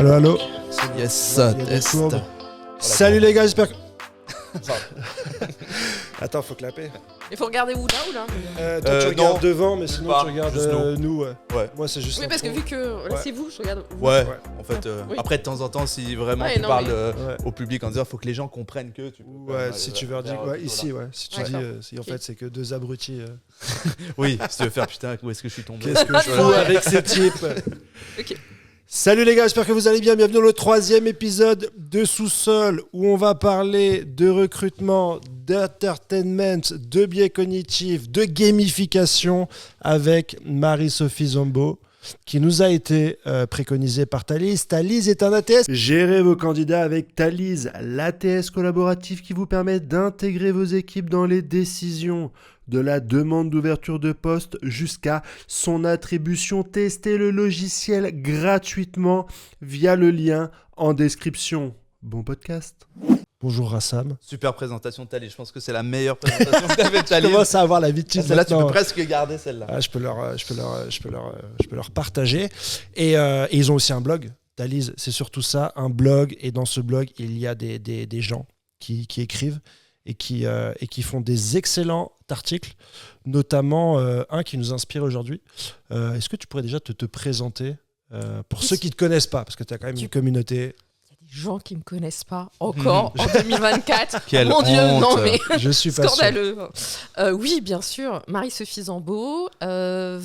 Allô, allô. Yes, test. Voilà. Salut les gars, j'espère que... Attends, faut clapper. Il faut regarder où là Toi tu regardes non, devant, mais sinon pas, tu regardes juste nous. Ouais. Moi c'est juste Oui, parce que l'intro. vu que là Ouais. c'est vous, je regarde. Ouais, Ouais. en fait, Oui. après de temps en temps, si vraiment Ouais, tu non, parles Ouais. au public en disant faut que les gens comprennent que tu peux Ouais, faire, si tu veux dire... faire Ouais, plutôt ici, là. ouais. Si tu Ouais. dis... D'accord. si en Ok. fait c'est que deux abrutis... Oui, si tu veux faire putain, où est-ce que je suis tombé. Qu'est-ce que je fous Ouais. avec ces types? Ok. Salut les gars, j'espère que vous allez bien. Bienvenue dans le 3e épisode de Sous-Sol où on va parler de recrutement, d'entertainment, de biais cognitifs, de gamification avec Marie-Sophie Zombo qui nous a été préconisée par Thalys. Thalys est un ATS. Gérez vos candidats avec Thalys, l'ATS collaboratif qui vous permet d'intégrer vos équipes dans les décisions. De la demande d'ouverture de poste jusqu'à son attribution. Testez le logiciel gratuitement via le lien en description. Bon podcast. Bonjour Rassam. Super présentation de Thalys, je pense que c'est la meilleure présentation que tu avais de Je Thalys. commence à avoir l'habitude. Celle-là, tu peux maintenant. presque garder celle-là. Ah, je peux leur partager. Et ils ont aussi un blog. Thalys, c'est surtout ça, un blog. Et dans ce blog, il y a des gens qui écrivent et qui font des excellents articles, notamment un qui nous inspire aujourd'hui. Est-ce que tu pourrais déjà te présenter pour ceux qui ne te connaissent pas, parce que tu as quand même une communauté. Des gens qui me connaissent pas encore en 2024. Quelle Mon Dieu, honte. non mais Je suis pas sûr. scandaleux. Oui, bien sûr. Marie-Sophie Zambo, 20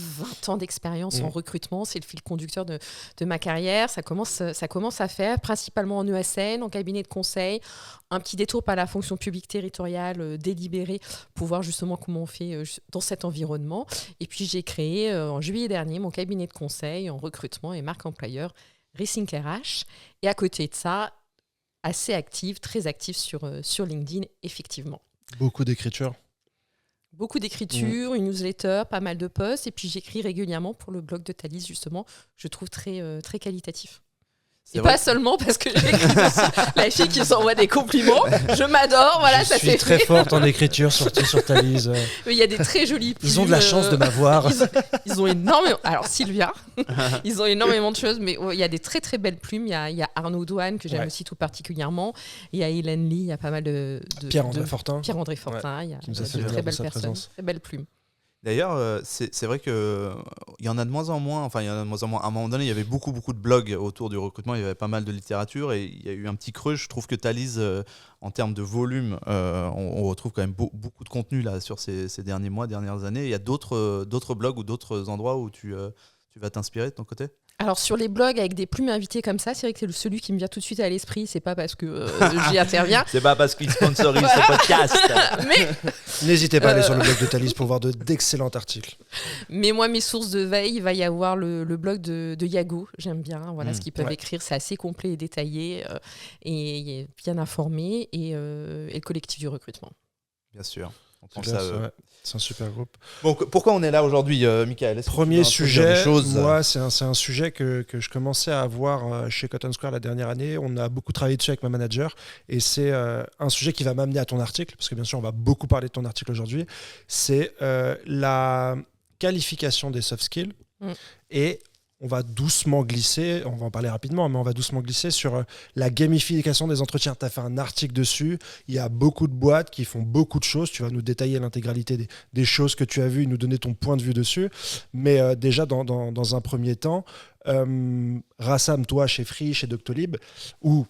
ans d'expérience en recrutement, c'est le fil conducteur de ma carrière. Ça commence à faire, principalement en ESN, en cabinet de conseil. Un petit détour par la fonction publique territoriale délibérée pour voir justement comment on fait dans cet environnement. Et puis j'ai créé en juillet dernier mon cabinet de conseil en recrutement et marque employeur Racing RH. Et à côté de ça, assez active, très active sur LinkedIn, effectivement. Beaucoup d'écriture. Beaucoup d'écriture, une newsletter, pas mal de posts. Et puis j'écris régulièrement pour le blog de Thalys, justement. Je trouve très, très qualitatif. C'est Et vrai pas seulement parce que j'écris dessus la fille qui s'envoie des compliments. Je m'adore, voilà, je ça suis c'est très fait. forte en écriture, surtout sur Thalys. Il y a des très jolies plumes. Ils ont de la chance de m'avoir. Ils ont énormément. Alors Sylvia, ils ont énormément de choses, mais il y a des très très belles plumes. Il y a Arnaud Douane que j'aime Ouais. aussi tout particulièrement. Il y a Hélène Lee, il y a pas mal de Pierre-André Fortin. Pierre-André Fortin. Il y a qui nous a de fait très honneur de belles sa personnes, présence. très belles plumes. D'ailleurs, c'est vrai que il y en a de moins en moins. Enfin, il y en a de moins en moins. À un moment donné, il y avait beaucoup de blogs autour du recrutement. Il y avait pas mal de littérature et il y a eu un petit creux. Je trouve que Thalys, en termes de volume, on retrouve quand même beaucoup de contenu là sur ces derniers mois, dernières années. Il y a d'autres blogs ou d'autres endroits où tu vas t'inspirer de ton côté. Alors sur les blogs avec des plumes invitées comme ça, c'est vrai que c'est celui qui me vient tout de suite à l'esprit. C'est pas parce que j'y interviens, C'est pas parce qu'ils sponsorisent ce podcast. mais N'hésitez pas à aller sur le blog de Thalys pour voir d'excellents articles. Mais moi, mes sources de veille, il va y avoir le blog de Yago. J'aime bien ce qu'ils peuvent écrire. C'est assez complet et détaillé et bien informé. Et le collectif du recrutement. Bien sûr. On C'est pense clair, à eux. ouais. C'est un super groupe. Bon, pourquoi on est là aujourd'hui, Michael? Est-ce que tu Premier veux introduire sujet, des choses moi, c'est un sujet que je commençais à avoir chez Cotton Square la dernière année. On a beaucoup travaillé dessus avec ma manager et c'est un sujet qui va m'amener à ton article, parce que bien sûr, on va beaucoup parler de ton article aujourd'hui. C'est la qualification des soft skills et on va doucement glisser, on va en parler rapidement, mais on va doucement glisser sur la gamification des entretiens. Tu as fait un article dessus, il y a beaucoup de boîtes qui font beaucoup de choses, tu vas nous détailler l'intégralité des choses que tu as vues, nous donner ton point de vue dessus, mais déjà dans un premier temps, Rassam, toi chez Free, chez Doctolib, ou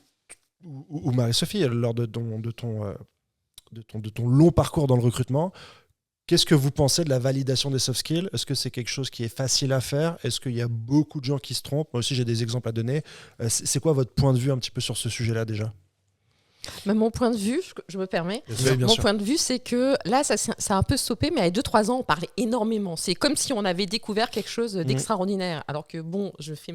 Marie-Sophie, lors de ton long parcours dans le recrutement, qu'est-ce que vous pensez de la validation des soft skills? Est-ce que c'est quelque chose qui est facile à faire? Est-ce qu'il y a beaucoup de gens qui se trompent? Moi aussi, j'ai des exemples à donner. C'est quoi votre point de vue un petit peu sur ce sujet-là déjà? Mais mon point de vue, je me permets, Oui, bien mon sûr. point de vue, c'est que là, ça a un peu stoppé, mais il y a 2-3 ans, on parlait énormément. C'est comme si on avait découvert quelque chose d'extraordinaire. Alors que bon, je fais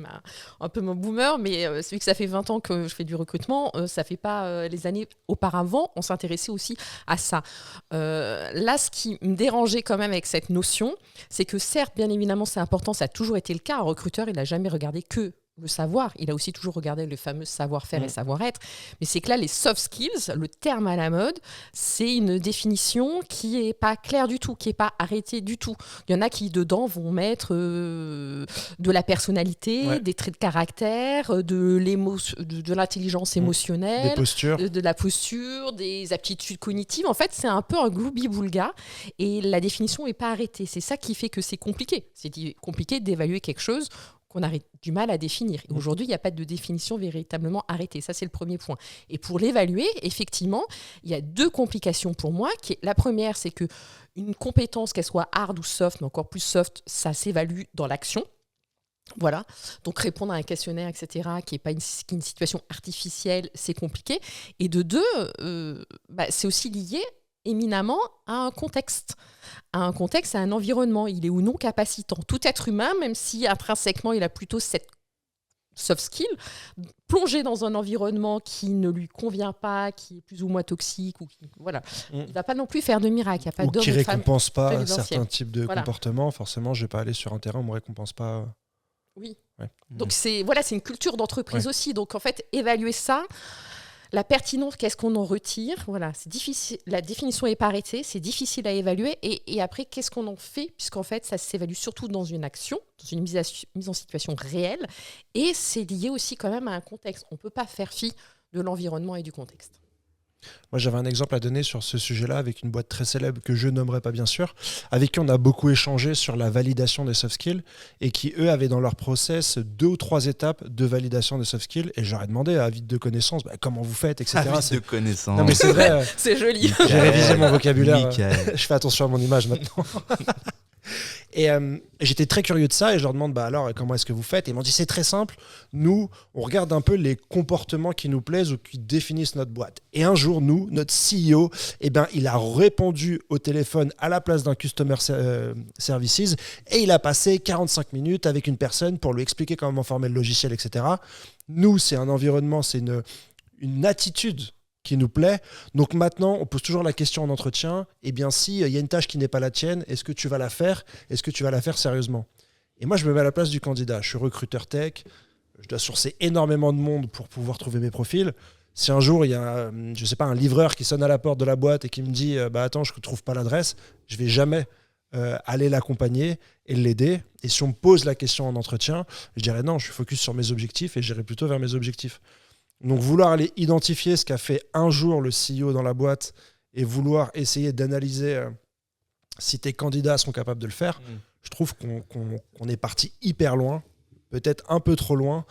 un peu mon boomer, mais vu que ça fait 20 ans que je fais du recrutement, ça fait pas les années auparavant, on s'intéressait aussi à ça. Là, ce qui me dérangeait quand même avec cette notion, c'est que certes, bien évidemment, c'est important, ça a toujours été le cas. Un recruteur, il n'a jamais regardé que le savoir, il a aussi toujours regardé le fameux savoir-faire et savoir-être, mais c'est que là, les soft skills, le terme à la mode, c'est une définition qui n'est pas claire du tout, qui n'est pas arrêtée du tout. Il y en a qui, dedans, vont mettre de la personnalité, des traits de caractère, de l'intelligence émotionnelle, des postures. De la posture, des aptitudes cognitives. En fait, c'est un peu un gloubi-boulga, et la définition n'est pas arrêtée. C'est ça qui fait que c'est compliqué. C'est compliqué d'évaluer quelque chose qu'on a du mal à définir. Et aujourd'hui, il n'y a pas de définition véritablement arrêtée. Ça, c'est le premier point. Et pour l'évaluer, effectivement, il y a 2 complications pour moi. La première, c'est qu'une compétence, qu'elle soit hard ou soft, mais encore plus soft, ça s'évalue dans l'action. Voilà, donc répondre à un questionnaire, etc., qui n'est pas une situation artificielle, c'est compliqué. Et de 2, c'est aussi lié éminemment à un contexte, à un environnement. Il est ou non capacitant. Tout être humain, même si intrinsèquement il a plutôt cette soft skill, plongé dans un environnement qui ne lui convient pas, qui est plus ou moins toxique, voilà. Il ne va pas non plus faire de miracle. Il y a pas ou d'homme qui ne ou de femme récompense pas présidentielle. certains types de comportements. Forcément, je ne vais pas aller sur un terrain où on ne me récompense pas. Oui. Ouais. Donc c'est une culture d'entreprise aussi. Donc en fait, évaluer ça, la pertinence, qu'est-ce qu'on en retire, voilà, c'est difficile. La définition n'est pas arrêtée, c'est difficile à évaluer. Et après, qu'est-ce qu'on en fait, puisqu'en fait, ça s'évalue surtout dans une action, dans une mise en situation réelle, et c'est lié aussi quand même à un contexte. On ne peut pas faire fi de l'environnement et du contexte. Moi, j'avais un exemple à donner sur ce sujet-là avec une boîte très célèbre que je nommerai pas bien sûr, avec qui on a beaucoup échangé sur la validation des soft skills et qui, eux, avaient dans leur process 2 ou 3 étapes de validation des soft skills. Et j'aurais demandé à vide de connaissances comment vous faites, etc. À vide de connaissances. Non, mais c'est vrai. C'est joli. J'ai révisé mon vocabulaire. Michael. Je fais attention à mon image maintenant. Et j'étais très curieux de ça et je leur demande alors comment est-ce que vous faites, et ils m'ont dit c'est très simple, nous on regarde un peu les comportements qui nous plaisent ou qui définissent notre boîte. Et un jour notre CEO, il a répondu au téléphone à la place d'un customer services et il a passé 45 minutes avec une personne pour lui expliquer comment former le logiciel, etc. Nous, c'est un environnement, c'est une attitude qui nous plaît. Donc maintenant, on pose toujours la question en entretien, s'il y a une tâche qui n'est pas la tienne, est-ce que tu vas la faire ? Est-ce que tu vas la faire sérieusement ? Et moi, je me mets à la place du candidat. Je suis recruteur tech, je dois sourcer énormément de monde pour pouvoir trouver mes profils. Si un jour, il y a, un livreur qui sonne à la porte de la boîte et qui me dit « attends, je ne trouve pas l'adresse », je ne vais jamais aller l'accompagner et l'aider. Et si on me pose la question en entretien, je dirais non, je suis focus sur mes objectifs et j'irai plutôt vers mes objectifs. Donc vouloir aller identifier ce qu'a fait un jour le CEO dans la boîte et vouloir essayer d'analyser si tes candidats sont capables de le faire, je trouve qu'on est parti hyper loin, peut-être un peu trop loin,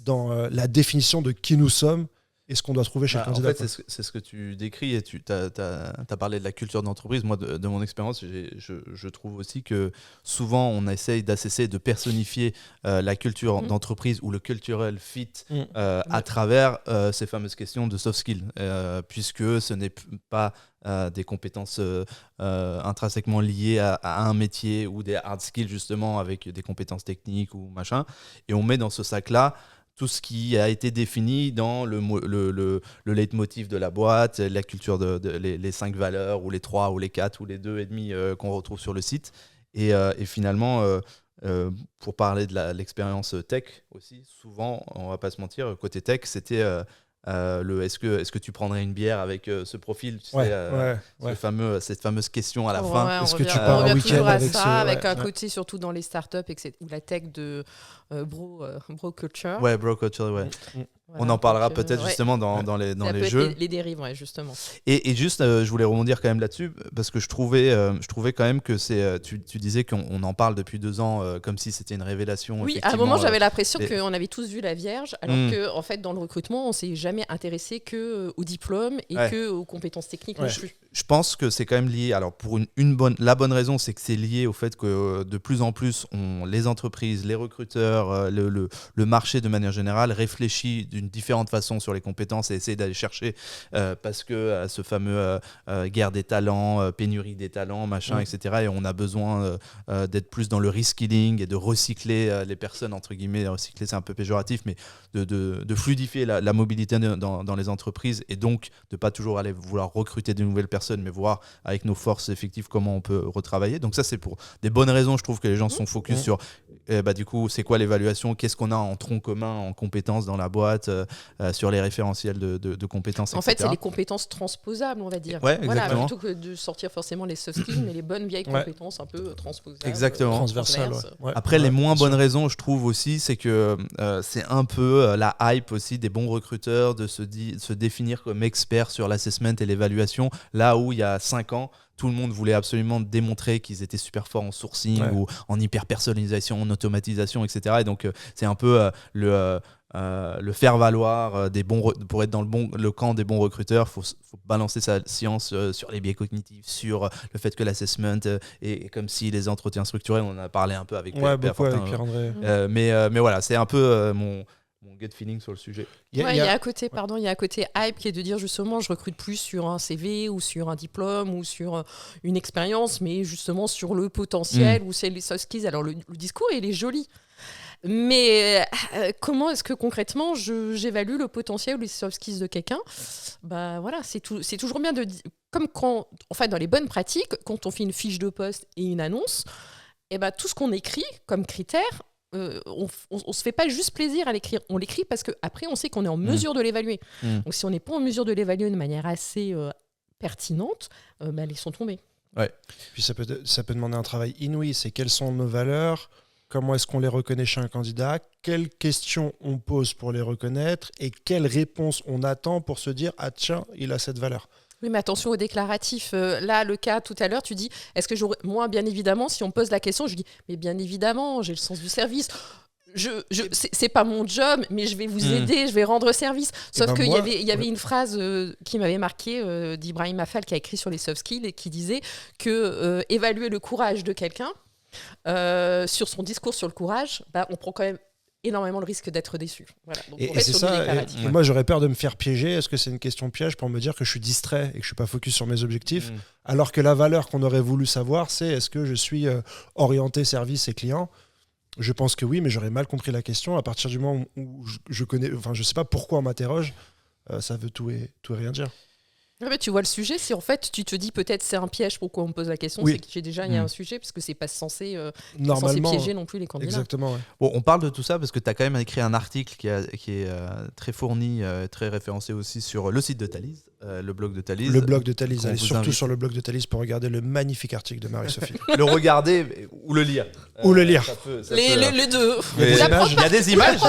dans la définition de qui nous sommes et ce qu'on doit trouver chez le candidat. En fait, c'est ce que tu décris et tu as parlé de la culture d'entreprise. Moi, de mon expérience, je trouve aussi que souvent, on essaye d'assesser, de personnifier la culture d'entreprise ou le cultural fit à travers ces fameuses questions de soft skills, puisque ce n'est pas des compétences intrinsèquement liées à un métier ou des hard skills, justement, avec des compétences techniques ou machin. Et on met dans ce sac-là tout ce qui a été défini dans le leitmotiv de la boîte, la culture, les 5 valeurs, ou les 3, ou les 4, ou les 2,5 qu'on retrouve sur le site. Et finalement, pour parler de l'expérience tech aussi, souvent, on ne va pas se mentir, côté tech, c'était est-ce que tu prendrais une bière avec ce profil, tu sais, cette fameuse question à la fin. Est-ce que tu pars un week-end avec ça, avec un côté surtout dans les startups ou la tech de bro culture. Ouais, bro culture, ouais. Voilà, on en parlera peut-être justement dans les jeux. Les dérives, ouais, justement. Et juste, je voulais rebondir quand même là-dessus, parce que je trouvais quand même que c'est. Tu disais qu'on en parle depuis 2 ans, comme si c'était une révélation. Oui, à un moment, j'avais l'impression qu'on avait tous vu la Vierge, alors que, en fait, dans le recrutement, on s'est jamais intéressé qu'au diplôme et qu'aux compétences techniques non plus. Je pense que c'est quand même lié. Alors, pour la bonne raison, c'est que c'est lié au fait que de plus en plus, les entreprises, les recruteurs, le marché de manière générale réfléchit d'une différente façon sur les compétences et essaie d'aller chercher parce que ce fameux guerre des talents, pénurie des talents, machin, etc. Et on a besoin d'être plus dans le reskilling et de recycler les personnes, entre guillemets. Recycler, c'est un peu péjoratif, mais de fluidifier la mobilité dans les entreprises et donc de pas toujours aller vouloir recruter de nouvelles personnes, mais voir avec nos forces effectives comment on peut retravailler. Donc ça, c'est pour des bonnes raisons. Je trouve que les gens sont focus sur du coup, c'est quoi l'évaluation? Qu'est-ce qu'on a en tronc commun, en compétences dans la boîte, sur les référentiels de compétences, En etc. fait, c'est les compétences transposables, on va dire. Ouais, exactement. Plutôt que de sortir forcément les soft skills, mais les bonnes vieilles compétences un peu transposables. Exactement. Transversales. Ouais. Après, les moins bonnes raisons, je trouve aussi, c'est que c'est un peu la hype aussi des bons recruteurs de se définir comme expert sur l'assessment et l'évaluation, là où il y a 5 ans, tout le monde voulait absolument démontrer qu'ils étaient super forts en sourcing ou en hyper-personnalisation, en automatisation, etc. Et donc, c'est un peu le faire-valoir pour être dans le camp des bons recruteurs. Il faut balancer sa science sur les biais cognitifs, sur le fait que l'assessment est comme si les entretiens structurés, on en a parlé un peu avec Pierre-André. Mais voilà, c'est un peu mon gut feeling sur le sujet. Il y a à côté, il y a à côté hype qui est de dire justement je recrute plus sur un CV ou sur un diplôme ou sur une expérience, mais justement sur le potentiel ou c'est les soft skills. Alors le discours il est joli, mais comment est-ce que concrètement j'évalue le potentiel ou les soft skills de quelqu'un? Bah voilà, c'est toujours bien de dire, comme quand, en fait, dans les bonnes pratiques, quand on fait une fiche de poste et une annonce, et ben tout ce qu'on écrit comme critère. On se fait pas juste plaisir à l'écrire, on l'écrit parce qu'après on sait qu'on est en mesure de l'évaluer. Donc si on n'est pas en mesure de l'évaluer de manière assez pertinente, laissons tomber. Ouais. Puis ça peut demander un travail inouï, c'est quelles sont nos valeurs, comment est-ce qu'on les reconnaît chez un candidat, quelles questions on pose pour les reconnaître et quelles réponses on attend pour se dire « Ah tiens, il a cette valeur ». Oui, mais attention au déclaratif. Là, le cas tout à l'heure, tu dis, est-ce que moi, bien évidemment, si on me pose la question, je dis, mais bien évidemment, j'ai le sens du service. C'est pas mon job, mais je vais vous aider, je vais rendre service. Sauf qu'il y avait une phrase qui m'avait marqué d'Ibrahim Afal qui a écrit sur les soft skills et qui disait que évaluer le courage de quelqu'un sur son discours sur le courage, on prend quand même énormément le risque d'être déçu. Voilà. Donc, et c'est ça. Et moi, j'aurais peur de me faire piéger. Est-ce que c'est une question piège pour me dire que je suis distrait et que je suis pas focus sur mes objectifs, alors que la valeur qu'on aurait voulu savoir, c'est est-ce que je suis orienté service et client? Je pense que oui, mais j'aurais mal compris la question. À partir du moment où je sais pas pourquoi on m'interroge, ça veut tout et rien dire. Mais tu vois le sujet, si en fait tu te dis peut-être c'est un piège, pourquoi on me pose la question, c'est que il y a un sujet, parce que c'est pas censé piéger non plus les candidats. Exactement. Ouais. Bon, on parle de tout ça parce que tu as quand même écrit un article qui est très fourni, très référencé aussi sur le site de Thalys, le blog de Thalys. Le blog de Thalys, allez surtout sur le blog de Thalys pour regarder le magnifique article de Marie-Sophie. Le regarder ou le lire. Ou le lire. Les deux. Il y a des images.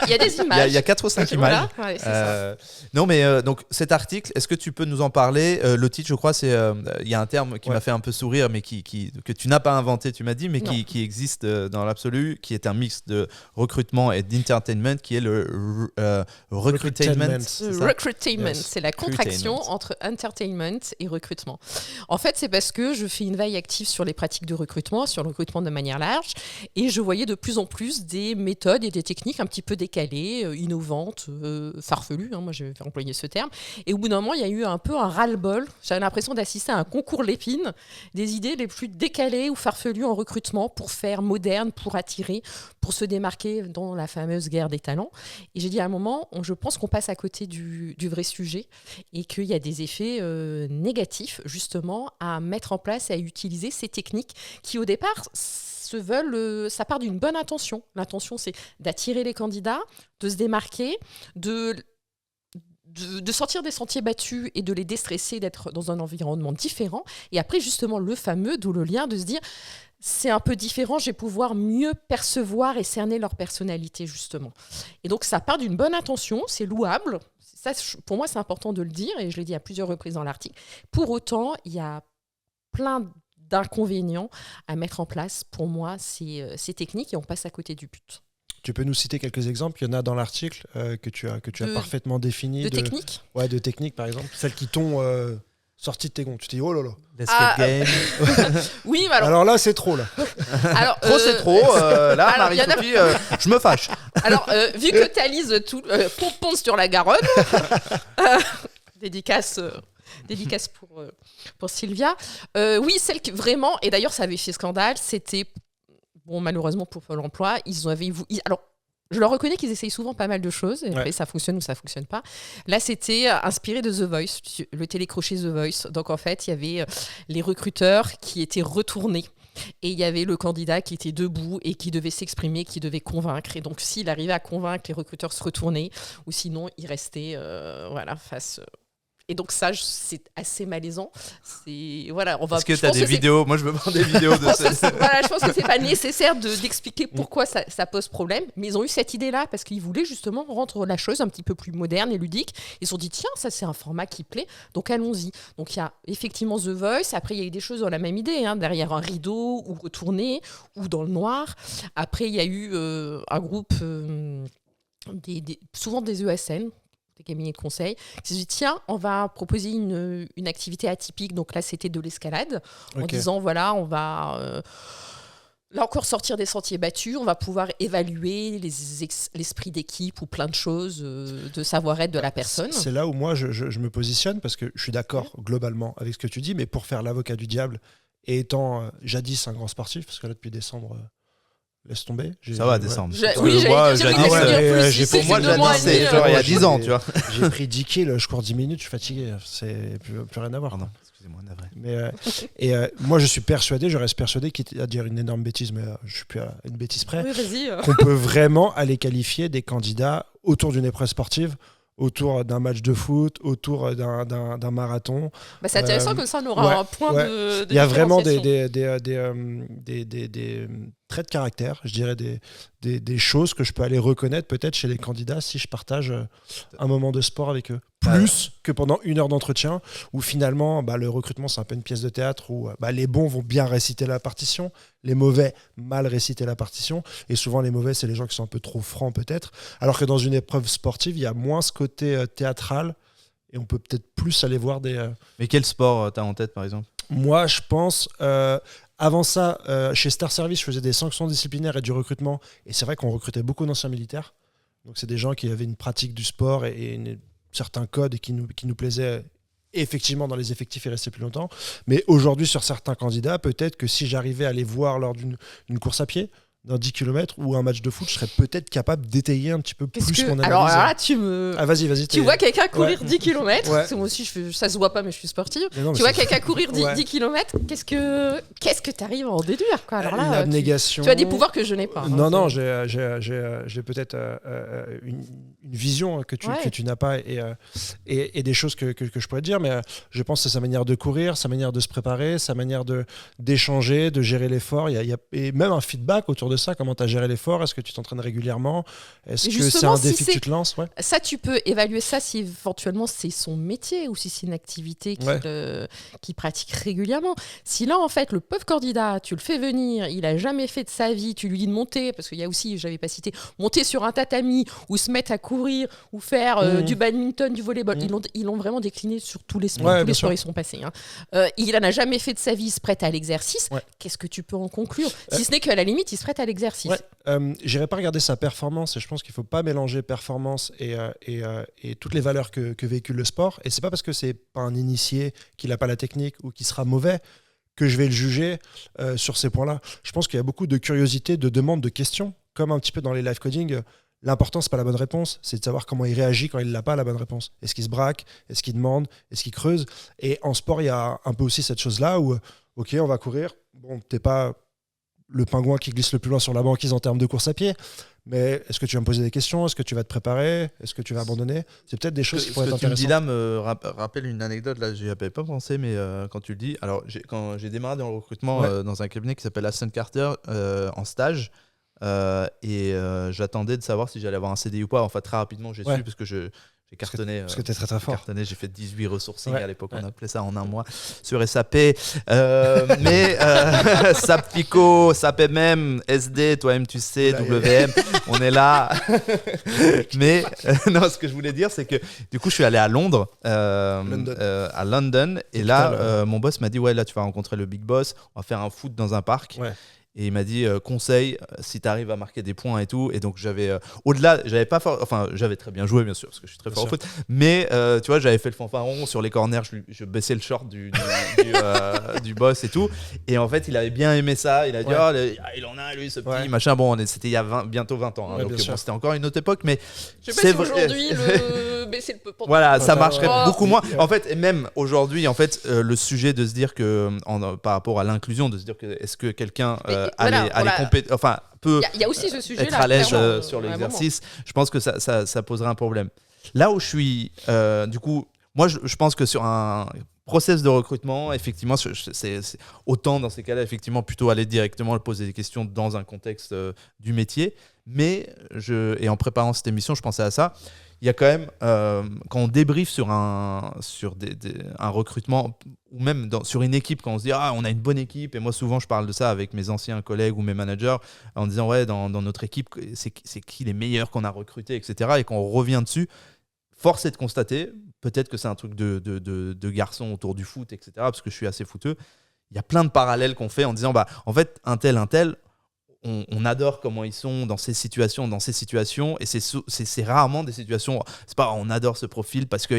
Il y a des images. Il y a 4 ou 5 images. Ouais, c'est ça. Non, mais donc cet article, est-ce que tu peux nous en parler? Le titre, je crois, c'est il y a un terme qui m'a fait un peu sourire, mais que tu n'as pas inventé, tu m'as dit, mais qui existe dans l'absolu, qui est un mix de recrutement et d'entertainment, qui est le recruitainment. Recruitainment, c'est la contraction entre entertainment et recrutement. En fait, c'est parce que je fais une veille active sur les pratiques de recrutement, sur le recrutement de manière large, et je voyais de plus en plus des méthodes et des techniques un petit peu décalées, innovantes, farfelues, moi je vais employer ce terme. Et au bout d'un moment, il y a eu un peu un ras-le-bol. J'avais l'impression d'assister à un concours Lépine, des idées les plus décalées ou farfelues en recrutement pour faire moderne, pour attirer, pour se démarquer dans la fameuse guerre des talents. Et j'ai dit à un moment, je pense qu'on passe à côté du vrai sujet et qu'il y a des effets négatifs justement à mettre en place et à utiliser ces techniques qui au départ ça part d'une bonne intention. L'intention, c'est d'attirer les candidats, de se démarquer, de sortir des sentiers battus et de les déstresser, d'être dans un environnement différent. Et après, justement, le fameux, d'où le lien de se dire, c'est un peu différent, je vais pouvoir mieux percevoir et cerner leur personnalité, justement. Et donc, ça part d'une bonne intention, c'est louable. Ça, pour moi, c'est important de le dire, et je l'ai dit à plusieurs reprises dans l'article. Pour autant, il y a plein d'inconvénients à mettre en place, pour moi, ces techniques, et on passe à côté du but. Tu peux nous citer quelques exemples? Il y en a dans l'article que tu as parfaitement défini. De techniques? Ouais, de techniques, par exemple. Celles qui t'ont sorti de tes gonds. Tu t'es dit, oh là là. L'escape game. Oui, mais alors là, c'est trop, là. Alors, trop, c'est trop. Là, Marie-Sophie, je me fâche. Alors, vu que Thalys ponce sur la Garonne, dédicace pour Sylvia. Oui, celle qui vraiment, et d'ailleurs ça avait fait scandale, c'était, bon, malheureusement pour Pôle emploi, alors je leur reconnais qu'ils essayent souvent pas mal de choses, et après ça fonctionne ou ça fonctionne pas. Là, c'était inspiré de The Voice, le télécrochet The Voice. Donc en fait, il y avait les recruteurs qui étaient retournés Et il y avait le candidat qui était debout et qui devait s'exprimer, qui devait convaincre. Et donc, s'il arrivait à convaincre, les recruteurs se retournaient, ou sinon, ils restaient face. Et donc ça, c'est assez malaisant. Est-ce que tu as des vidéos ? Moi, je me prends des vidéos de ça. Je pense que c'est pas nécessaire d'expliquer pourquoi ça pose problème. Mais ils ont eu cette idée-là parce qu'ils voulaient justement rendre la chose un petit peu plus moderne et ludique. Ils se sont dit, tiens, ça c'est un format qui plaît, donc allons-y. Donc il y a effectivement The Voice. Après, il y a eu des choses dans la même idée, derrière un rideau ou retourné ou dans le noir. Après, il y a eu un groupe, souvent des ESN, des cabinets de conseil, qui se dit tiens, on va proposer une activité atypique. Donc là, c'était de l'escalade, en disant voilà, on va là encore sortir des sentiers battus, on va pouvoir évaluer l'esprit d'équipe ou plein de choses de savoir-être de la personne. C'est là où moi, je me positionne, parce que je suis d'accord globalement avec ce que tu dis, mais pour faire l'avocat du diable, et étant jadis un grand sportif, parce que là, depuis décembre... laisse tomber. Ça va, décembre. Moi, jadis, c'est genre il y a 10 ans, tu vois. J'ai pris 10 kills, je cours 10 minutes, je suis fatigué. C'est plus rien à voir. Pardon, excusez-moi, navré. Mais moi, je reste persuadé, quitte à dire une énorme bêtise, mais je suis plus à une bêtise près, qu'on peut vraiment aller qualifier des candidats autour d'une épreuve sportive, autour d'un match de foot, autour d'un marathon. C'est intéressant, comme ça on aura un point de il y a vraiment des traits de caractère, je dirais des choses que je peux aller reconnaître peut-être chez les candidats si je partage un moment de sport avec eux. Plus que pendant 1 heure d'entretien où finalement le recrutement c'est un peu une pièce de théâtre où les bons vont bien réciter la partition, les mauvais mal réciter la partition, et souvent les mauvais c'est les gens qui sont un peu trop francs peut-être, alors que dans une épreuve sportive il y a moins ce côté théâtral et on peut peut-être plus aller voir des... Mais quel sport t'as en tête par exemple ? Moi je pense... avant ça, chez Star Service, je faisais des sanctions disciplinaires et du recrutement, et c'est vrai qu'on recrutait beaucoup d'anciens militaires, donc c'est des gens qui avaient une pratique du sport et certains codes qui nous plaisaient effectivement dans les effectifs et rester plus longtemps. Mais aujourd'hui, sur certains candidats, peut-être que si j'arrivais à les voir lors d'une course à pied, d'un 10 km ou un match de foot, je serais peut-être capable d'étayer un petit peu plus mon analyse. Alors là, vas-y. Tu vois quelqu'un courir 10 km, moi aussi, ça se voit pas, mais je suis sportive. Tu vois quelqu'un courir 10 km, qu'est-ce que tu arrives à en déduire, quoi. Alors là, l'abnégation. Tu as des pouvoirs que je n'ai pas. Non, j'ai peut-être une vision que tu n'as pas et des choses que je pourrais te dire, mais je pense que c'est sa manière de courir, sa manière de se préparer, sa manière d'échanger, de gérer l'effort. Et même un feedback autour de ça, comment tu as géré l'effort, est-ce que tu t'entraînes régulièrement, est-ce que c'est un défi que tu te lances? Ça, tu peux évaluer ça si éventuellement c'est son métier ou si c'est une activité qu'il pratique régulièrement. Si là, en fait, le pauvre candidat, tu le fais venir, il a jamais fait de sa vie, tu lui dis de monter, parce qu'il y a aussi, j'avais pas cité, monter sur un tatami ou se mettre à courir ou faire du badminton, du volleyball. Ils l'ont vraiment décliné sur tous les sports, tous les sports ils sont passés. Il en a jamais fait de sa vie, il se prête à l'exercice. Qu'est-ce que tu peux en conclure? Si ce n'est qu'à la limite, il se prête à l'exercice. J'irai pas regarder sa performance, et je pense qu'il faut pas mélanger performance et toutes les valeurs que véhicule le sport. Et c'est pas parce que c'est pas un initié, qu'il a pas la technique ou qu'il sera mauvais que je vais le juger sur ces points-là. Je pense qu'il y a beaucoup de curiosité, de demandes, de questions, comme un petit peu dans les live coding. L'important, c'est pas la bonne réponse, c'est de savoir comment il réagit quand il n'a pas la bonne réponse. Est-ce qu'il se braque? Est-ce qu'il demande? Est-ce qu'il creuse? Et en sport, il y a un peu aussi cette chose-là où, ok, on va courir. Bon, t'es pas le pingouin qui glisse le plus loin sur la banquise en termes de course à pied, mais est-ce que tu vas me poser des questions? Est-ce que tu vas te préparer? Est-ce que tu vas abandonner? C'est peut-être des choses qui pourraient être intéressantes. Ce que tu me dis là me rappelle une anecdote, là j'y avais pas pensé, mais quand tu le dis, alors quand j'ai démarré dans le recrutement dans un cabinet qui s'appelle Aston Carter en stage, et j'attendais de savoir si j'allais avoir un CDI ou pas. Enfin, très rapidement j'ai su, parce que j'ai cartonné. Parce que t'es très très fort. J'ai fait 18 resourcing à l'époque, on appelait ça en un mois sur SAP. Mais SAP FICO, SAP MM, SD, toi-même tu sais, WM, on est là. Mais non, ce que je voulais dire, c'est que du coup, je suis allé à Londres, à London, et là, mon boss m'a dit ouais, là, tu vas rencontrer le big boss, on va faire un foot dans un parc. Et il m'a dit conseil si tu arrives à marquer des points et tout. Et donc j'avais au-delà, j'avais très bien joué bien sûr parce que je suis très fort au foot. Mais tu vois, j'avais fait le fanfaron sur les corners, je baissais le short du boss et tout. Et en fait, il avait bien aimé ça. Il a dit il en a lui ce petit machin. Bon, c'était il y a bientôt 20 ans. Donc bon, c'était encore une autre époque, mais je sais pas si aujourd'hui de baisser le peu. Voilà, ça marcherait Oh. beaucoup moins. En fait, et même aujourd'hui, en fait, le sujet de se dire que, par rapport à l'inclusion, de se dire que est-ce que quelqu'un peut Il y a aussi ce sujet-là. être à l'aise clairement, sur à un l'exercice, je pense que ça poserait un problème. Là où je suis, du coup, moi, je pense que sur un process de recrutement, effectivement, c'est autant dans ces cas-là, effectivement, plutôt aller directement poser des questions dans un contexte du métier. Mais, et en préparant cette émission, je pensais à ça. Il y a quand même, quand on débriefe sur un recrutement, ou même sur une équipe, quand on se dit « Ah, on a une bonne équipe », et moi souvent je parle de ça avec mes anciens collègues ou mes managers, en disant « Ouais, dans notre équipe, c'est qui les meilleurs qu'on a recrutés, etc. » Et quand on revient dessus, force est de constater, peut-être que c'est un truc de garçon autour du foot, etc., parce que je suis assez footeux, il y a plein de parallèles qu'on fait en disant « En fait, un tel, on adore comment ils sont dans ces situations, et c'est rarement des situations, c'est pas on adore ce profil parce que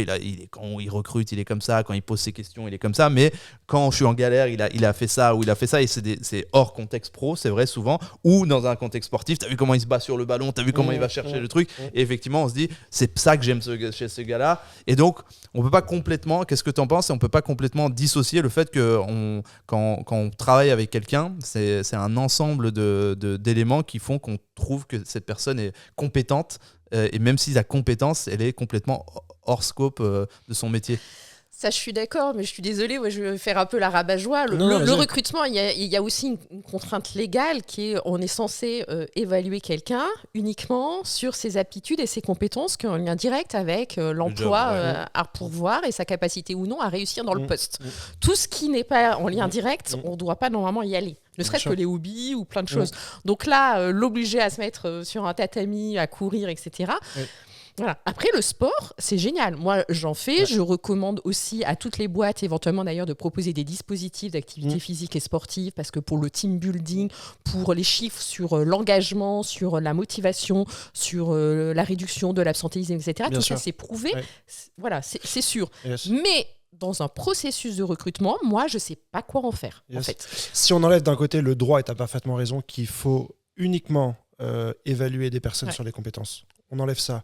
quand il recrute, il est comme ça, quand il pose ses questions, il est comme ça, mais quand je suis en galère, il a fait ça ou il a fait ça, et c'est hors contexte pro, c'est vrai souvent, ou dans un contexte sportif, t'as vu comment il se bat sur le ballon, t'as vu comment il va chercher le truc, et effectivement on se dit c'est ça que j'aime chez ce gars-là, et donc on peut pas complètement, qu'est-ce que t'en penses, on peut pas complètement dissocier le fait que quand on travaille avec quelqu'un, c'est un ensemble d'éléments qui font qu'on trouve que cette personne est compétente, et même si la compétence, elle est complètement hors scope de son métier. Ça, je suis d'accord, mais je suis désolée, je vais faire un peu la rabat-joie. Le recrutement, il y a aussi une contrainte légale qui est, on est censé évaluer quelqu'un uniquement sur ses aptitudes et ses compétences qui ont un lien direct avec l'emploi à pourvoir et sa capacité ou non à réussir dans le poste. Tout ce qui n'est pas en lien direct, on ne doit pas normalement y aller. Ne serait-ce que les hobbies ou plein de choses. Donc là, l'obliger à se mettre sur un tatami, à courir, etc. Voilà. Après, le sport, c'est génial. Moi, j'en fais. Je recommande aussi à toutes les boîtes, éventuellement d'ailleurs, de proposer des dispositifs d'activité physique et sportive, parce que pour le team building, pour les chiffres sur l'engagement, sur la motivation, sur la réduction de l'absentéisme, etc., tout ça, c'est prouvé. Voilà, c'est sûr. Mais dans un processus de recrutement, moi, je ne sais pas quoi en faire, en fait. Si on enlève d'un côté le droit, et tu as parfaitement raison, qu'il faut uniquement évaluer des personnes sur les compétences, on enlève ça.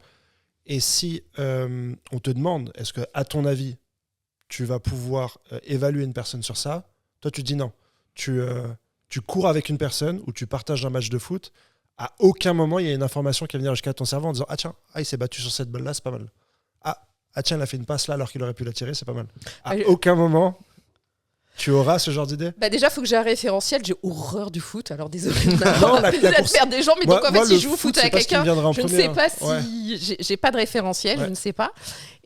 Et si on te demande, est-ce que, à ton avis, tu vas pouvoir évaluer une personne sur ça, toi tu dis non. Tu cours avec une personne ou tu partages un match de foot, à aucun moment il y a une information qui va venir jusqu'à ton cerveau en disant ah tiens, il s'est battu sur cette balle-là, c'est pas mal. Ah tiens, il a fait une passe là alors qu'il aurait pu la tirer, c'est pas mal. À aucun moment tu auras ce genre d'idée. Déjà, il faut que j'ai un référentiel. J'ai horreur du foot. Alors, désolé de perdre des gens. Mais donc, en fait, si je joue au foot avec quelqu'un, je ne sais pas si... J'ai pas de référentiel, je ne sais pas.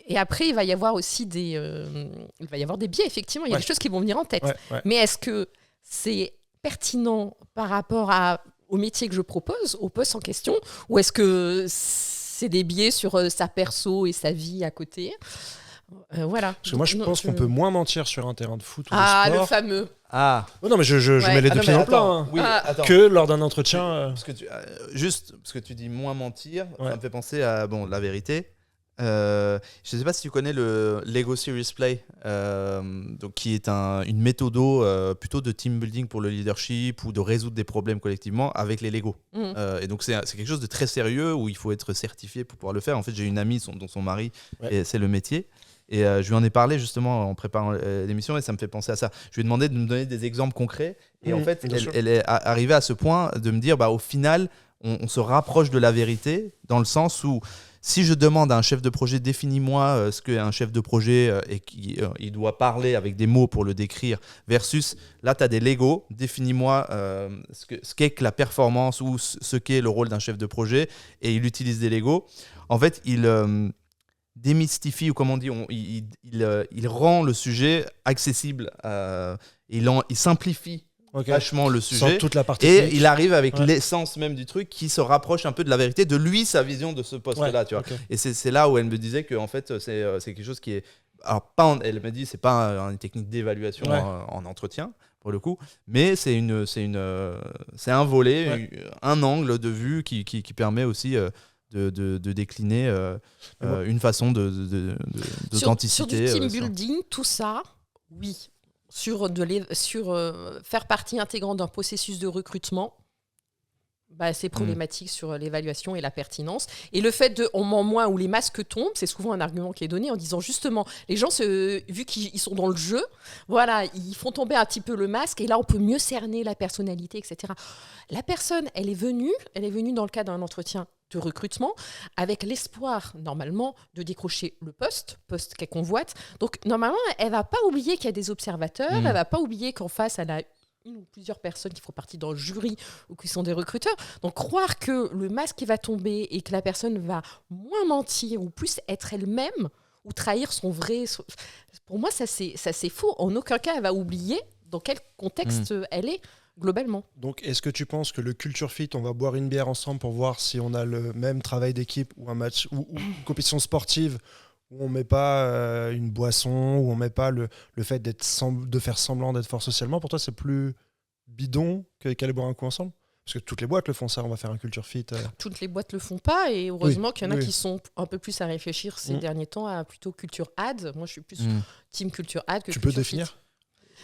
Et après, il va y avoir aussi des biais, effectivement. Il y a des choses qui vont venir en tête. Mais est-ce que c'est pertinent par rapport au métier que je propose, au poste en question, ou est-ce que c'est des biais sur sa perso et sa vie à côté ? Voilà. Parce que moi, je pense qu'on peut moins mentir sur un terrain de foot ou de sport. Le fameux. Oh non, mais je mets les deux pieds dans le plat. Que lors d'un entretien. Juste parce que tu dis moins mentir, ça me fait penser à la vérité. Je ne sais pas si tu connais le Lego Serious Play, donc qui est une méthode plutôt de team building pour le leadership ou de résoudre des problèmes collectivement avec les Lego. Et donc c'est quelque chose de très sérieux où il faut être certifié pour pouvoir le faire. En fait, j'ai une amie dont son mari, et c'est le métier. Et je lui en ai parlé justement en préparant l'émission et ça me fait penser à ça. Je lui ai demandé de me donner des exemples concrets et en fait, elle est arrivée à ce point de me dire au final, on se rapproche de la vérité dans le sens où si je demande à un chef de projet, définis-moi ce qu'est un chef de projet et qu'il doit parler avec des mots pour le décrire, versus là, tu as des Lego, définis-moi ce qu'est que la performance ou ce qu'est le rôle d'un chef de projet, et il utilise des Lego. En fait, il démystifie, ou comme on dit, il rend le sujet accessible, il simplifie vachement le sujet. Sans toute la partie et technique. Il arrive avec l'essence même du truc qui se rapproche un peu de la vérité, de lui, sa vision de ce poste-là. Tu vois. Et c'est là où elle me disait que en fait, c'est quelque chose qui est... Alors, elle me dit c'est pas une technique d'évaluation en entretien, pour le coup, mais c'est un volet, un angle de vue qui permet aussi... De décliner une façon d'authenticité. Sur du team building, tout ça, oui. Sur faire partie intégrante d'un processus de recrutement, C'est problématique sur l'évaluation et la pertinence. Et le fait de on ment moins ou les masques tombent, c'est souvent un argument qui est donné en disant justement, les gens, vu qu'ils sont dans le jeu, voilà, ils font tomber un petit peu le masque et là, on peut mieux cerner la personnalité, etc. La personne, elle est venue dans le cadre d'un entretien de recrutement avec l'espoir, normalement, de décrocher le poste qu'elle convoite. Donc, normalement, elle ne va pas oublier qu'il y a des observateurs, elle ne va pas oublier qu'en face, elle a une ou plusieurs personnes qui font partie dans le jury ou qui sont des recruteurs. Donc, croire que le masque va tomber et que la personne va moins mentir ou plus être elle-même ou trahir son vrai... Pour moi, ça, c'est faux. En aucun cas, elle va oublier dans quel contexte elle est globalement. Donc, est-ce que tu penses que le culture fit, on va boire une bière ensemble pour voir si on a le même travail d'équipe ou un match ou une compétition sportive où on met pas une boisson, où on met pas le fait de faire semblant d'être fort socialement, pour toi c'est plus bidon qu'aller boire un coup ensemble? Parce que toutes les boîtes le font ça, on va faire un culture fit. Toutes les boîtes le font pas et heureusement qu'il y en a qui sont un peu plus à réfléchir ces derniers temps à plutôt culture ad. Moi je suis plus team culture ad que tu culture peux définir fit.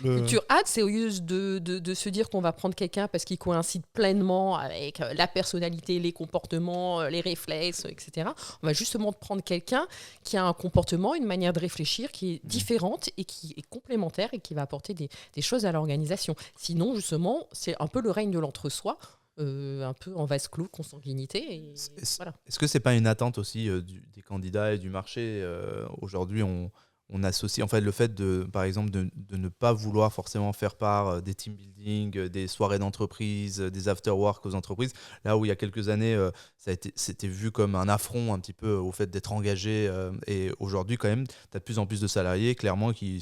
Culture ad, c'est au lieu de se dire qu'on va prendre quelqu'un parce qu'il coïncide pleinement avec la personnalité, les comportements, les réflexes, etc. On va justement prendre quelqu'un qui a un comportement, une manière de réfléchir qui est différente et qui est complémentaire et qui va apporter des choses à l'organisation. Sinon, justement, c'est un peu le règne de l'entre-soi, un peu en vase clos, consanguinité. Voilà. Est-ce que c'est pas une attente aussi des candidats et du marché aujourd'hui on associe en fait le fait par exemple de ne pas vouloir forcément faire part des team building, des soirées d'entreprise, des after-work aux entreprises, là où il y a quelques années c'était vu comme un affront un petit peu au fait d'être engagé, et aujourd'hui quand même tu as de plus en plus de salariés clairement qui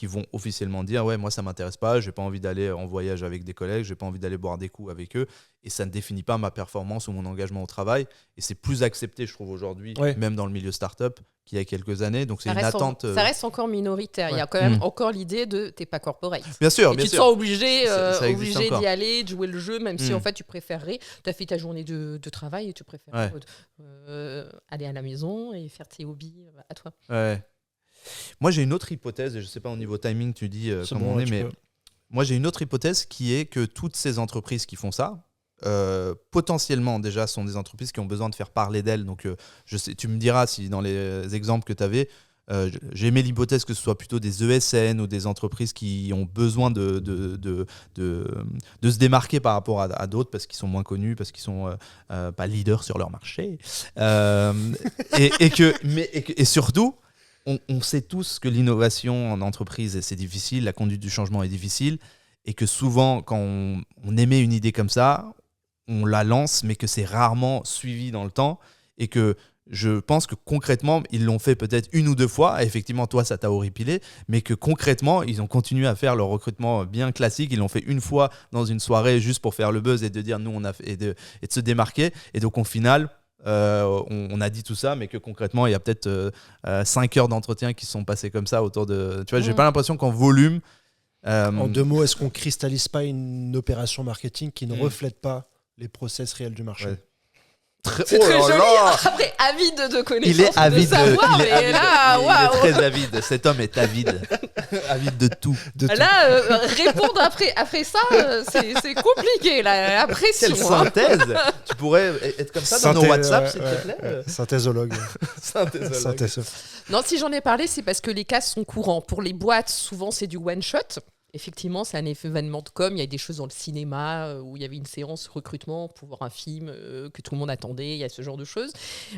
vont officiellement dire ouais moi ça m'intéresse pas, j'ai pas envie d'aller en voyage avec des collègues, j'ai pas envie d'aller boire des coups avec eux et ça ne définit pas ma performance ou mon engagement au travail et c'est plus accepté je trouve aujourd'hui, même dans le milieu start-up qu'il y a quelques années, donc c'est une attente. Ça reste encore minoritaire. Il y a quand même encore l'idée de t'es pas corporate. Bien sûr, tu te sens obligé d'y aller, de jouer le jeu, même si en fait tu préférerais. Tu as fait ta journée de travail et tu préfères aller à la maison et faire tes hobbies à toi. Ouais. Moi j'ai une autre hypothèse, et je sais pas au niveau timing tu dis comment on est, mais moi j'ai une autre hypothèse qui est que toutes ces entreprises qui font ça, potentiellement déjà sont des entreprises qui ont besoin de faire parler d'elles. Donc je sais, tu me diras si dans les exemples que tu avais, j'ai aimé l'hypothèse que ce soit plutôt des ESN ou des entreprises qui ont besoin de se démarquer par rapport à d'autres parce qu'ils sont moins connus, parce qu'ils sont pas leaders sur leur marché, et surtout on sait tous que l'innovation en entreprise c'est difficile, la conduite du changement est difficile et que souvent quand on émet une idée comme ça on la lance, mais que c'est rarement suivi dans le temps et que je pense que concrètement, ils l'ont fait peut-être une ou deux fois. Effectivement, toi, ça t'a horripilé, mais que concrètement, ils ont continué à faire leur recrutement bien classique. Ils l'ont fait une fois dans une soirée juste pour faire le buzz et de dire nous, on a fait, et de se démarquer. Et donc, au final, on a dit tout ça, mais que concrètement, il y a peut-être 5 heures d'entretien qui se sont passées comme ça autour de. Tu vois, j'ai pas l'impression qu'en volume. En 2 mots, est-ce qu'on cristallise pas une opération marketing qui ne reflète pas les process réels du marché? C'est très joli. Après, avide de connaissances, il est avide de savoir. Il est très avide. Cet homme est avide. Avide de tout. Là, répondre après ça, c'est compliqué. La pression. Quelle synthèse. Tu pourrais être comme ça dans nos WhatsApp, s'il te plaît. Synthésologue. Synthésologue. Non, si j'en ai parlé, c'est parce que les cas sont courants. Pour les boîtes, souvent, c'est du one-shot. Effectivement, c'est un événement de com. Il y a des choses dans le cinéma où il y avait une séance recrutement pour voir un film que tout le monde attendait. Il y a ce genre de choses.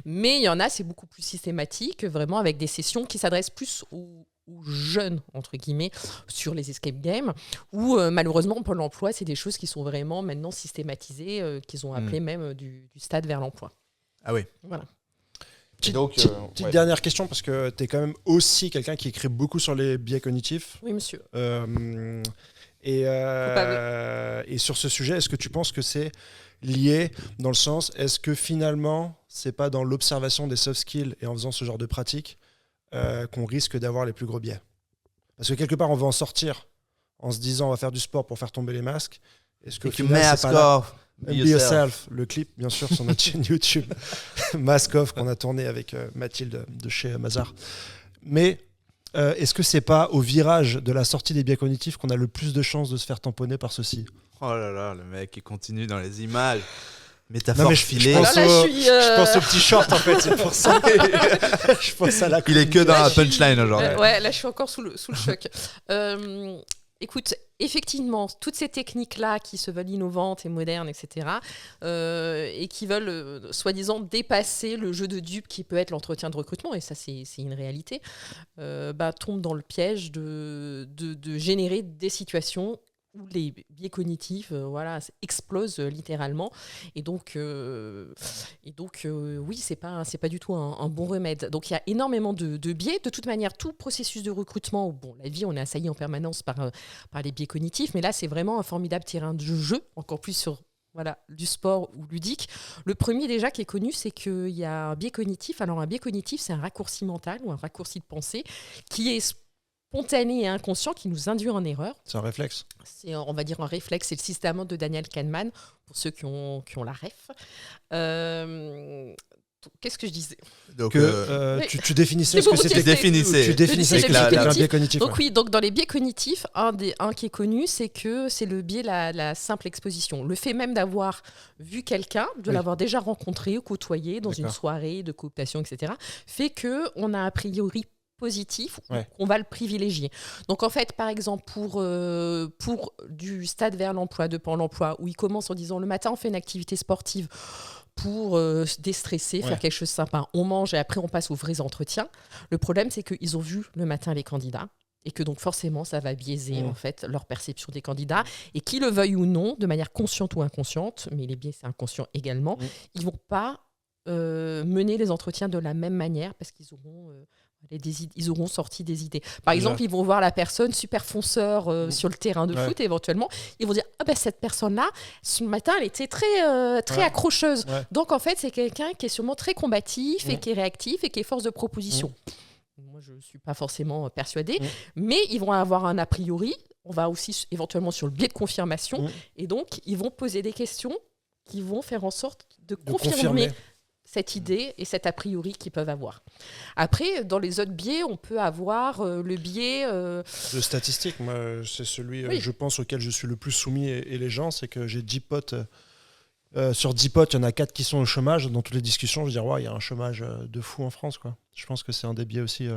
Mais il y en a, c'est beaucoup plus systématique, vraiment avec des sessions qui s'adressent plus aux jeunes, entre guillemets, sur les escape games, où malheureusement, Pôle emploi, c'est des choses qui sont vraiment maintenant systématisées, qu'ils ont appelées même du stade vers l'emploi. Ah oui. Voilà. Petite dernière question, parce que tu es quand même aussi quelqu'un qui écrit beaucoup sur les biais cognitifs. Oui, monsieur. Et sur ce sujet, est-ce que tu penses que c'est lié dans le sens, est-ce que finalement, c'est pas dans l'observation des soft skills et en faisant ce genre de pratique qu'on risque d'avoir les plus gros biais? Parce que quelque part, on va en sortir en se disant on va faire du sport pour faire tomber les masques. Est-ce que final, c'est pas là? Be Yourself, le clip bien sûr sur notre chaîne YouTube Mask Off qu'on a tourné avec Mathilde de chez Mazar. Mais est-ce que c'est pas au virage de la sortie des biais cognitifs qu'on a le plus de chances de se faire tamponner par ceci? Oh là là, le mec, il continue dans les images. Non, Métaphore mais filée. je pense au petit short en fait, c'est pour ça. Je pense à la Il est que dans Là, la je suis- punchline aujourd'hui. Ouais, là je suis encore sous le choc. Écoute, effectivement, toutes ces techniques-là qui se veulent innovantes et modernes, etc., et qui veulent, soi-disant, dépasser le jeu de dupes qui peut être l'entretien de recrutement, et ça c'est une réalité, tombent dans le piège de générer des situations où les biais cognitifs explosent littéralement. Et donc, oui, c'est pas du tout un bon remède. Donc, il y a énormément de biais. De toute manière, tout processus de recrutement, bon, la vie, on est assailli en permanence par les biais cognitifs, mais là, c'est vraiment un formidable terrain de jeu, encore plus sur du sport ou ludique. Le premier déjà qui est connu, c'est qu'il y a un biais cognitif. Alors, un biais cognitif, c'est un raccourci mental ou un raccourci de pensée qui est spontané et inconscient, qui nous induit en erreur. C'est un réflexe. C'est, on va dire, un réflexe. C'est le système de Daniel Kahneman, pour ceux qui ont la ref. Qu'est-ce que je disais ? Donc, Tu définissais C'est ce pour que vous c'était. tester. Tu définissais ce que le biais c'était un cognitif. biais cognitif. Donc oui, donc dans les biais cognitifs, un qui est connu, c'est que c'est le biais de la simple exposition. Le fait même d'avoir vu quelqu'un, de l'avoir déjà rencontré ou côtoyé dans une soirée de cooptation, etc., fait qu'on a a priori positif, qu'on va le privilégier. Donc en fait, par exemple, pour du stade vers l'emploi, de Pôle emploi, où il commence en disant le matin on fait une activité sportive pour se déstresser, faire quelque chose de sympa, on mange et après on passe aux vrais entretiens. Le problème, c'est qu'ils ont vu le matin les candidats et que donc forcément ça va biaiser en fait leur perception des candidats, et qu'ils le veuillent ou non, de manière consciente ou inconsciente, mais les biais c'est inconscient également, ils vont pas mener les entretiens de la même manière parce qu'ils auront ils auront sorti des idées. Par exemple, ils vont voir la personne super fonceur sur le terrain de foot, et éventuellement, ils vont dire cette personne-là, ce matin, elle était très accrocheuse. Donc, en fait, c'est quelqu'un qui est sûrement très combatif et qui est réactif et qui est force de proposition. Moi, je ne suis pas forcément persuadée, mais ils vont avoir un a priori. On va aussi éventuellement sur le biais de confirmation, et donc, ils vont poser des questions qui vont faire en sorte de confirmer cette idée et cet a priori qu'ils peuvent avoir. Après, dans les autres biais, on peut avoir le biais... De statistique, moi, c'est celui, je pense, auquel je suis le plus soumis, et les gens, c'est que j'ai 10 potes. Sur 10 potes, il y en a 4 qui sont au chômage. Dans toutes les discussions, je veux dire, il y a un chômage de fou en France, quoi. Je pense que c'est un des biais aussi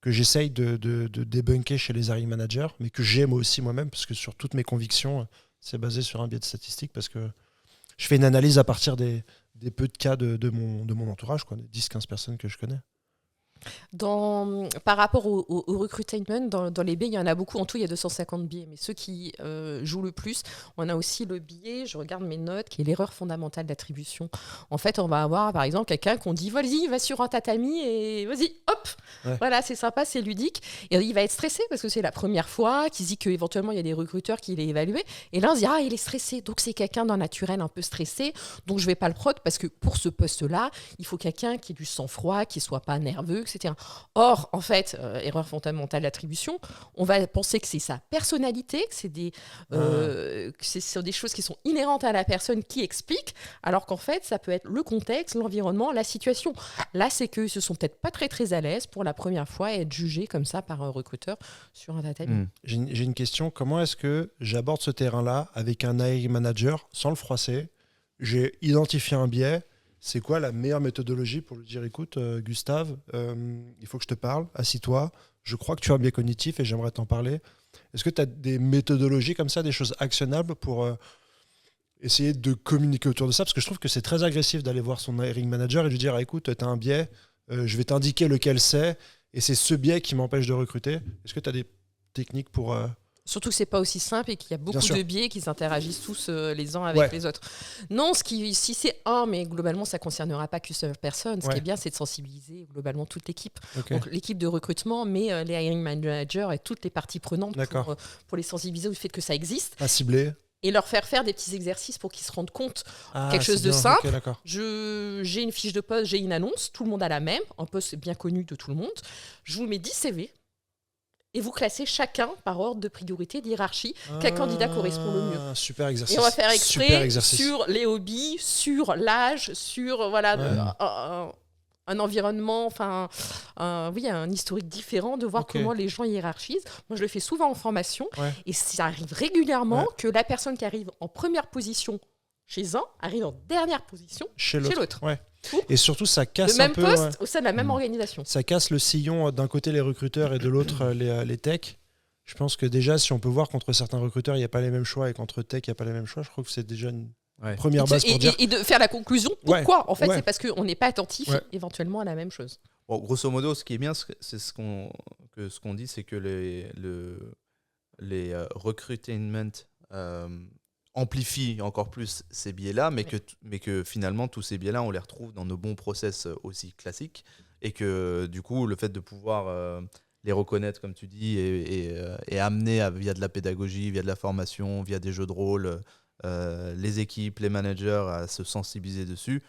que j'essaye de débunker chez les hiring managers, mais que j'aime aussi moi-même, parce que sur toutes mes convictions, c'est basé sur un biais de statistique, parce que je fais une analyse à partir des peu de cas de mon entourage, quoi, des 10-15 personnes que je connais. Par rapport au recruitment, dans les biais, il y en a beaucoup. En tout, il y a 250 biais. Mais ceux qui jouent le plus, on a aussi le biais, je regarde mes notes, qui est l'erreur fondamentale d'attribution. En fait, on va avoir, par exemple, quelqu'un qu'on dit, vas-y, va sur un tatami et vas-y, hop. Voilà, c'est sympa, c'est ludique. Et il va être stressé parce que c'est la première fois, qu'il dit qu'éventuellement, il y a des recruteurs qui l'ont évalué. Et là, on se dit, il est stressé. Donc, c'est quelqu'un d'un naturel un peu stressé. Donc, je ne vais pas le prod parce que pour ce poste-là, il faut quelqu'un qui ait du sang-froid, qui ne soit pas nerveux, etc. Or, en fait, erreur fondamentale d'attribution, on va penser que c'est sa personnalité, que ce sont des choses qui sont inhérentes à la personne qui explique, alors qu'en fait, ça peut être le contexte, l'environnement, la situation. Là, c'est qu'ils se sont peut-être pas très très à l'aise pour la première fois et être jugés comme ça par un recruteur sur un data. J'ai une question. Comment est-ce que j'aborde ce terrain-là avec un hiring manager sans le froisser ? J'ai identifié un biais. C'est quoi la meilleure méthodologie pour lui dire, écoute, Gustave, il faut que je te parle, assis-toi, je crois que tu as un biais cognitif et j'aimerais t'en parler. Est-ce que tu as des méthodologies comme ça, des choses actionnables pour essayer de communiquer autour de ça ? Parce que je trouve que c'est très agressif d'aller voir son hiring manager et lui dire, écoute, tu as un biais, je vais t'indiquer lequel c'est, et c'est ce biais qui m'empêche de recruter. Est-ce que tu as des techniques pour... Surtout que c'est pas aussi simple et qu'il y a beaucoup de biais qui s'interagissent tous les uns avec les autres. Non, si c'est mais globalement, ça ne concernera pas qu'une seule personne. Ce qui est bien, c'est de sensibiliser globalement toute l'équipe. Donc l'équipe de recrutement, mais les hiring managers et toutes les parties prenantes pour les sensibiliser au fait que ça existe. À cibler. Et leur faire faire des petits exercices pour qu'ils se rendent compte. Quelque chose de simple. J'ai une fiche de poste, j'ai une annonce, tout le monde a la même. Un poste bien connu de tout le monde. Je vous mets 10 CV. Et vous classez chacun par ordre de priorité, d'hierarchie, quel candidat correspond le mieux. Super exercice. Et on va faire exprès sur les hobbies, sur l'âge, sur un un environnement, un historique différent, de voir comment les gens hiérarchisent. Moi, je le fais souvent en formation, et ça arrive régulièrement que la personne qui arrive en première position chez un arrive en dernière position chez l'autre. Ouais. Et surtout, ça casse le même un peu, poste au sein de la même organisation. Ça casse le sillon d'un côté les recruteurs et de l'autre les techs. Je pense que déjà, si on peut voir qu'entre certains recruteurs, il n'y a pas les mêmes choix et qu'entre tech, il n'y a pas les mêmes choix, je trouve que c'est déjà une première base pour dire... Et de faire la conclusion, pourquoi ? En fait, c'est parce qu'on n'est pas attentif éventuellement à la même chose. Bon, grosso modo, ce qui est bien, c'est ce qu'on dit, c'est que les recruitment amplifient encore plus ces biais-là, mais que finalement, tous ces biais-là, on les retrouve dans nos bons process aussi classiques, et que du coup, le fait de pouvoir... les reconnaître, comme tu dis, et amener via de la pédagogie, via de la formation, via des jeux de rôle, les équipes, les managers à se sensibiliser dessus,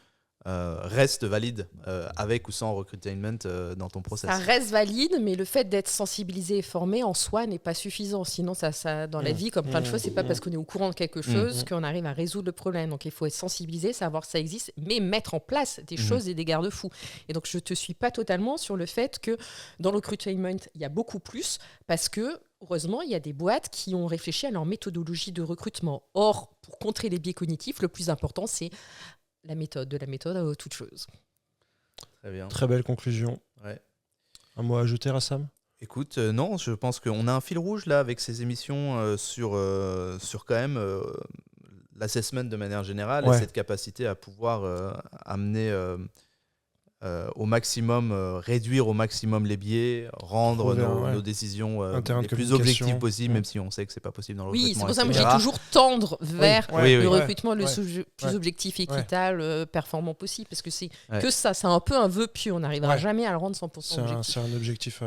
reste valide avec ou sans recruitment dans ton process. Ça reste valide, mais le fait d'être sensibilisé et formé en soi n'est pas suffisant. Sinon, ça dans la vie, comme plein de choses, c'est pas parce qu'on est au courant de quelque chose qu'on arrive à résoudre le problème. Donc, il faut être sensibilisé, savoir que ça existe, mais mettre en place des choses et des garde-fous. Et donc, je te suis pas totalement sur le fait que dans le recruitment, il y a beaucoup plus, parce que heureusement, il y a des boîtes qui ont réfléchi à leur méthodologie de recrutement. Or, pour contrer les biais cognitifs, le plus important, c'est de la méthode à toute chose. Très bien. Très belle conclusion. Ouais. Un mot à ajouter, Rassam ? Écoute, non, je pense qu'on a un fil rouge là avec ces émissions sur quand même l'assessment de manière générale et cette capacité à pouvoir amener au maximum, réduire au maximum les biais, rendre nos décisions les plus objectives possibles, même si on sait que c'est pas possible dans le recrutement. Oui, c'est pour ça que j'ai toujours tendre vers le recrutement le plus objectif, équitable, performant possible, parce que c'est que ça, c'est un peu un vœu pieux, on n'arrivera jamais à le rendre 100% objectif. C'est un objectif...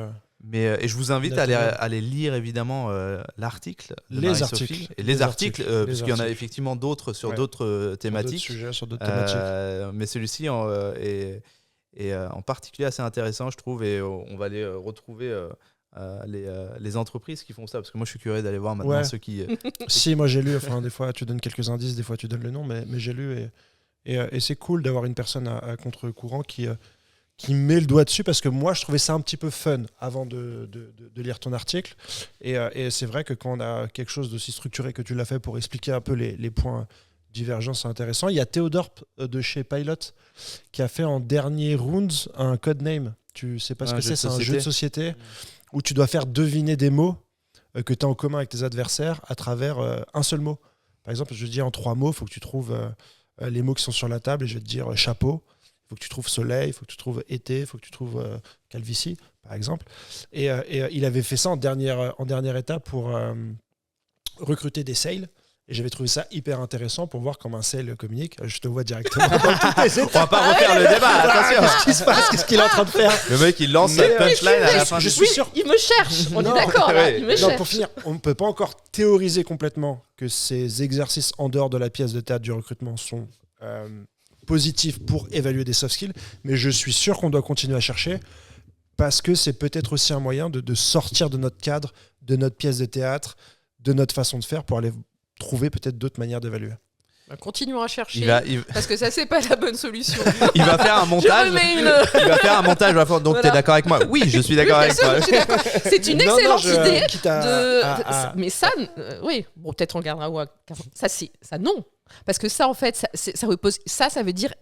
Et je vous invite à aller lire évidemment l'article de Marie-Sophie. Et les articles, parce qu'il y en a effectivement d'autres sur d'autres thématiques. Sur d'autres thématiques. Mais celui-ci est en particulier assez intéressant, je trouve, et on va aller retrouver les entreprises qui font ça, parce que moi je suis curieux d'aller voir maintenant ceux qui... Si, moi j'ai lu, des fois tu donnes quelques indices, des fois tu donnes le nom, mais j'ai lu, et c'est cool d'avoir une personne à contre-courant qui met le doigt dessus, parce que moi je trouvais ça un petit peu fun avant de lire ton article, et c'est vrai que quand on a quelque chose d'aussi structuré que tu l'as fait pour expliquer un peu les points divergents, c'est intéressant. Il y a Théodore de chez Pilot qui a fait en dernier round un codename. Tu sais pas ce que c'est un jeu de société où tu dois faire deviner des mots que tu as en commun avec tes adversaires à travers un seul mot. Par exemple, je dis en 3 mots, il faut que tu trouves les mots qui sont sur la table, et je vais te dire chapeau. Il faut que tu trouves soleil, il faut que tu trouves été, il faut que tu trouves calvitie, par exemple. Et il avait fait ça en dernière étape pour recruter des sales. Et j'avais trouvé ça hyper intéressant pour voir comment un sale communique. Je te vois directement dans toutes les étapes. On va pas refaire le débat, attention. Qu'est-ce qui se passe ? Qu'est-ce qu'il est en train de faire ? Le mec, il lance sa punchline à la fin. Je suis sûr. Il me cherche. On est d'accord, là. Il me cherche. Pour finir, on ne peut pas encore théoriser complètement que ces exercices en dehors de la pièce de théâtre du recrutement sont positifs pour évaluer des soft skills. Mais je suis sûr qu'on doit continuer à chercher, parce que c'est peut-être aussi un moyen de sortir de notre cadre, de notre pièce de théâtre, de notre façon de faire, pour aller trouver peut-être d'autres manières d'évaluer. Continuons à chercher, parce que ça, c'est pas la bonne solution. Il va faire un montage. Il va faire un montage. Donc, tu es d'accord avec moi ? Oui, je suis d'accord avec toi. C'est une excellente idée. Mais ça, oui, bon, peut-être on le gardera. Ça, non. Parce que ça, en fait, ça repose. Ça veut dire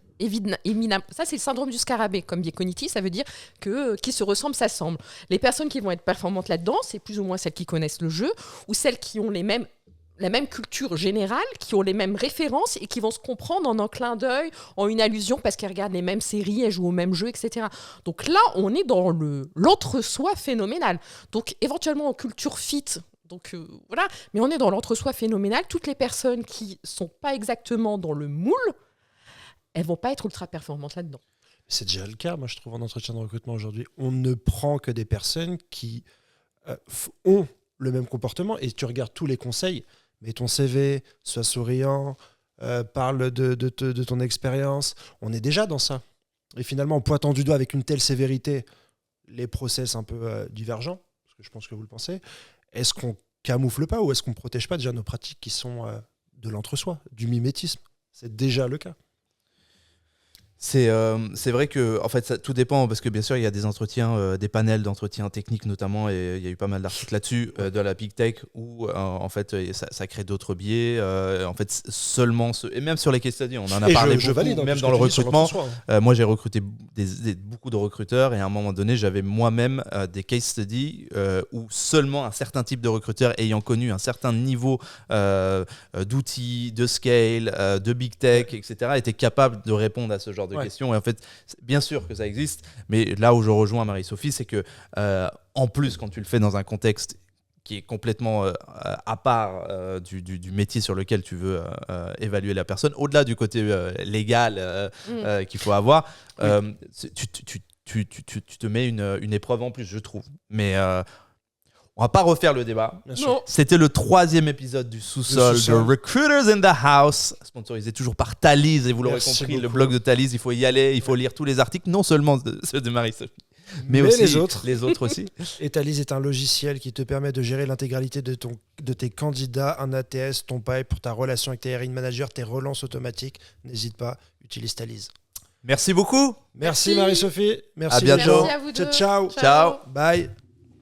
éminemment. Ça, c'est le syndrome du scarabée, comme biais cognitif. Ça veut dire que qui se ressemblent s'assemblent. Les personnes qui vont être performantes là-dedans, c'est plus ou moins celles qui connaissent le jeu, ou celles qui ont la même culture générale, qui ont les mêmes références et qui vont se comprendre en un clin d'œil, en une allusion, parce qu'elles regardent les mêmes séries, elles jouent au même jeu, etc. Donc là, on est dans l'entre-soi phénoménal. Donc éventuellement en culture fit, donc voilà, mais on est dans l'entre-soi phénoménal. Toutes les personnes qui sont pas exactement dans le moule, elles vont pas être ultra performantes là-dedans. C'est déjà le cas, moi je trouve, en entretien de recrutement aujourd'hui. On ne prend que des personnes qui ont le même comportement, et tu regardes tous les conseils. Mets ton CV, sois souriant, parle de ton expérience. On est déjà dans ça. Et finalement, en pointant du doigt avec une telle sévérité les process un peu divergents, parce que je pense que vous le pensez, est-ce qu'on camoufle pas, ou est-ce qu'on protège pas déjà nos pratiques qui sont de l'entre-soi, du mimétisme ? C'est déjà le cas. C'est vrai que en fait, ça, tout dépend parce que bien sûr il y a des entretiens, des panels d'entretien techniques notamment, et il y a eu pas mal d'articles là-dessus de la big tech où en fait ça crée d'autres biais. En fait seulement et même sur les case studies, on en a Et parlé je beaucoup, valide, même tout dans ce le que tu dis sur recrutement. l'entre-soi, hein. Moi j'ai recruté beaucoup de recruteurs et à un moment donné j'avais moi-même des case studies où seulement un certain type de recruteur ayant connu un certain niveau d'outils, de scale, de big tech, etc. était capable de répondre à ce genre de questions. Et en fait, bien sûr que ça existe, mais là où je rejoins Marie-Sophie, c'est que en plus, quand tu le fais dans un contexte qui est complètement à part du métier sur lequel tu veux évaluer la personne, au-delà du côté légal qu'il faut avoir, tu te mets une épreuve en plus, je trouve. Mais on va pas refaire le débat. C'était le 3e épisode du sous-sol de Recruiters in the House, sponsorisé toujours par Thalys. Et vous l'aurez compris, le blog de Thalys, il faut y aller, il faut lire tous les articles, non seulement ceux de Marie-Sophie, mais aussi les autres aussi. Et Thalys est un logiciel qui te permet de gérer l'intégralité de tes candidats, un ATS, ton pipe, pour ta relation avec tes hiring managers, tes relances automatiques. N'hésite pas, utilise Thalys. Merci beaucoup. Merci Marie-Sophie. Merci. À bientôt. Merci à vous deux. Ciao. Ciao. Bye.